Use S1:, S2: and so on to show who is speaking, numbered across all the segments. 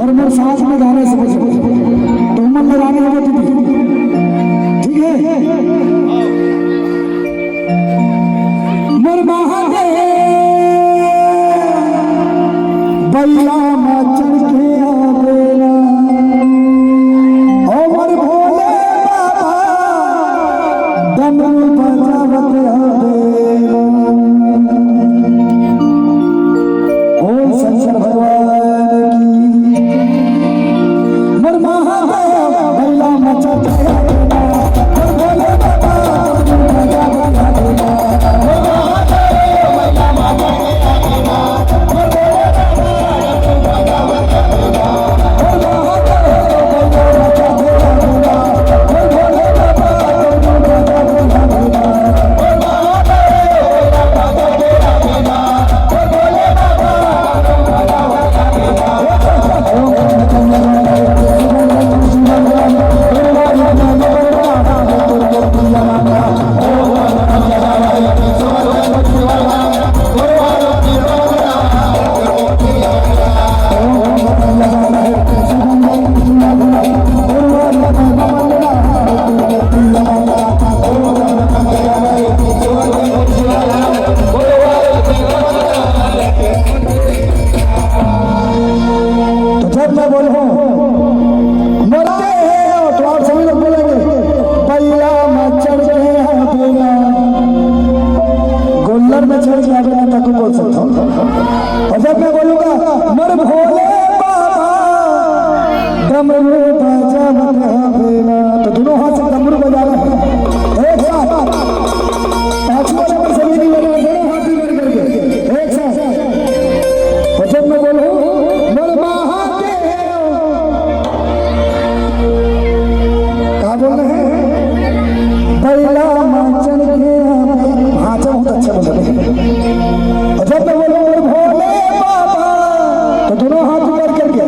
S1: और मैं सांस में गाने से तो मन लगाने लगे ठीक है। मोर महादेव बैला में चढ़ के आवेला ओ मोर भोले बाबा डमरू बजावत आवेला। ओ शंकर भगवान की मोर महादेव बैला में चढ़ के आवेला मोर भोले बाबा डमरू बजावत आवेला। और जब मैं बोलूंगा मोर भोले बाबा डमरू बजावत आवेला तो दोनों हाथ से डमरू बजाना है एक साथ। पांचवा नंबर सभी नहीं बजाना, दोनों हाथ ही बंद करके एक साथ। और जब मैं बोलूं मोर महादेव कहा बोल रहे हैं बैला माचन के हाथ बहुत अच्छा बोल रहे हैं। और जब मैं बोलूं भोले बाबा तो दोनों हाथ ऊपर करके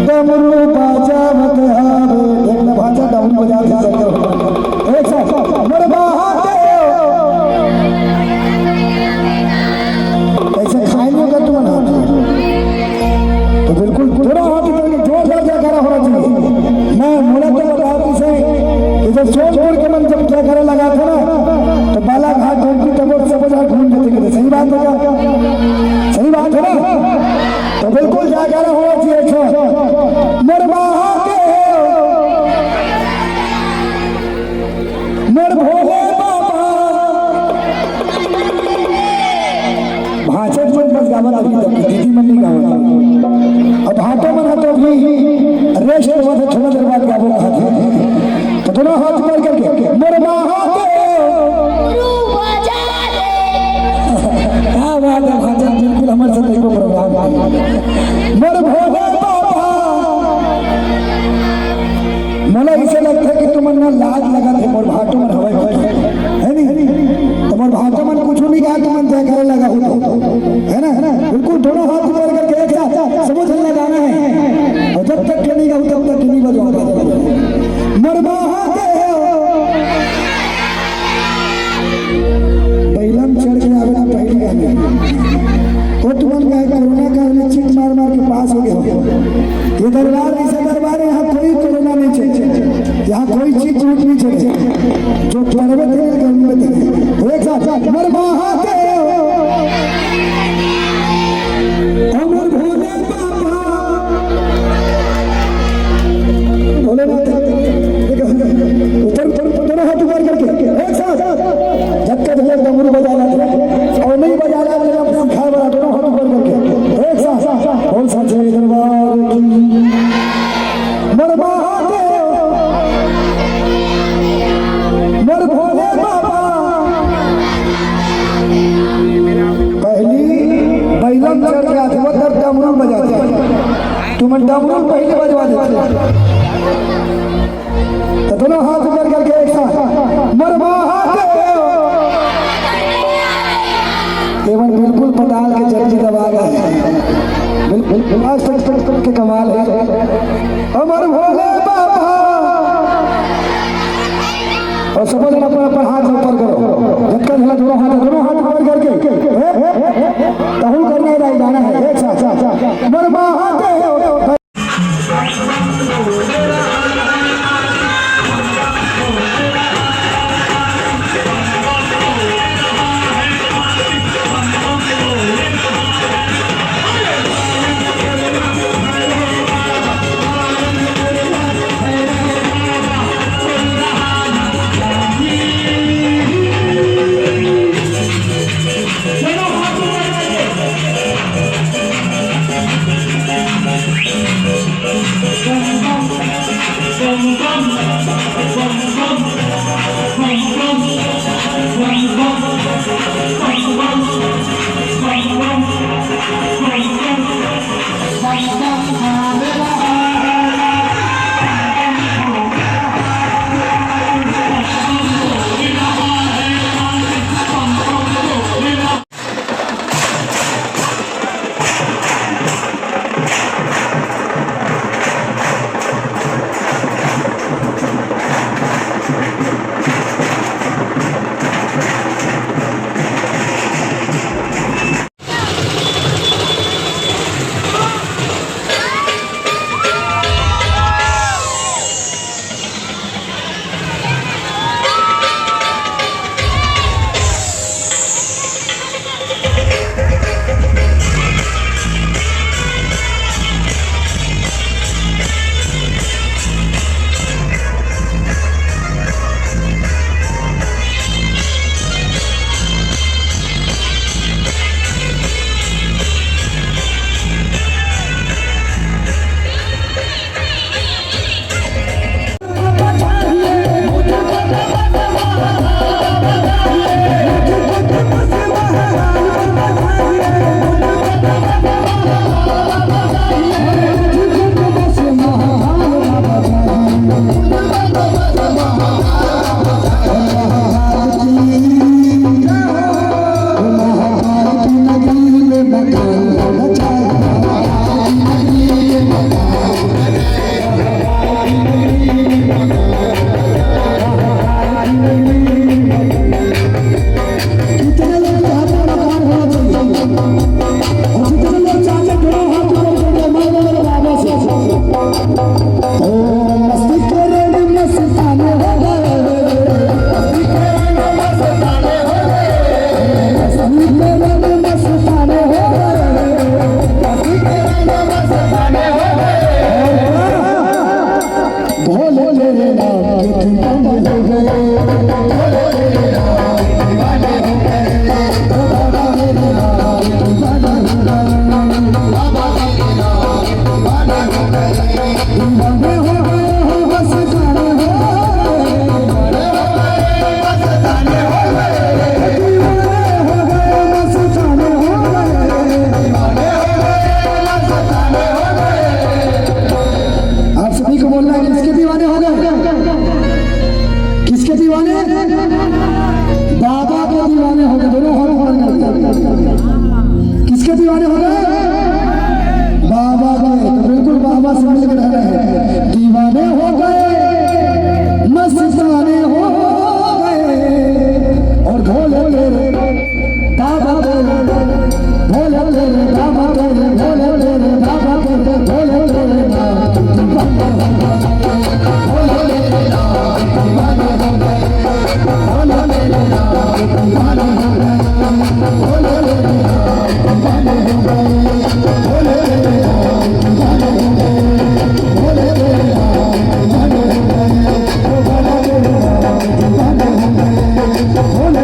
S1: डमरू बजावत आवे। देखना भाषा डमरू बजा के एक साथ मोर महादेव। ऐसे खाएंगे का तुम हाथ तो बिल्कुल दोनों हाथ करके जोरदार जयकारा होना चाहिए। मैं मुझे तो बताती से जब सोनपुर के मन जब जयकारा लगा था ना तो बालाघाट ढोलकी टबोर सब जगह घूम जाते। सही बात है क्या? सही बात है ना? तो बिल्कुल जयकारा होना चाहिए। मोर महादेव मोर भोले बाबा भाषण में बस गावत अभी तक दीदी मन नहीं गावत। अब हाथों में हाथों भी रेस्ट हुआ था थोड़ा देर बाद गावो कहा था तो दोनों हाथ मार करके मोर महादेव क्या बात है भाषण बिल्कुल हमारे साथ देखो प्रोग्राम मोर भोले बाबा। मोला इसे लगता है कि तुम ना लाज लगा थे मोर भाटो में हवाई है नहीं तो मोर भाटो में कुछ नहीं कहा तुम जयकारा लगा है ना बिल्कुल दोनों हाथ ऊपर करके एक साथ समझ लगाना है। और जब तक नहीं गाऊं तब तक नहीं बजाऊंगा मोर महादेव बैलम चढ़ के आवे ना पहली गाने वो तुमन का कोरोना काल में चीट मार मार के पास हो गया। ये दरबार ऐसा दरबार है यहाँ कोई कोरोना नहीं चले, यहाँ कोई चीज झूठ नहीं चले। जो पर्वत है गंगवत है एक साथ मोर महादेव मोर भोले बाबा भोलेनाथ ऊपर दोनों हाथ ऊपर करके एक साथ जब तक भैया डमरू बजाना और नहीं बजाना अपने खा बड़ा दोनों हाथ ऊपर करके एक साथ बोल सच्चे दरबार की मोर महादेव मोर भोले बाबा। पहली बैलम चढ़ के आते तब डमरू बजाते तुम डमरू पहले बजवा देते तो दोनों हाथ ऊपर करके एक साथ मोर महादेव। केवल बिल्कुल पताल के चर्ची दबा गए बिल्कुल आज तक के कमाल है अमर भोले बाबा। और सब जन अपना हाथ ऊपर करो झटका झला दोनों हाथ ऊपर करके तहुल करने गाना है एक साथ मोर महादेव। दीवाने हो गए बाबा गए तो बिल्कुल बाबा से मिलकर रह रहे हैं। दीवाने हो गए मस्ताने हो गए और भोले तेरे बाबा तेरे भोले तेरे बाबा तेरे भोले तेरे बाबा तेरे भोले तेरे Hola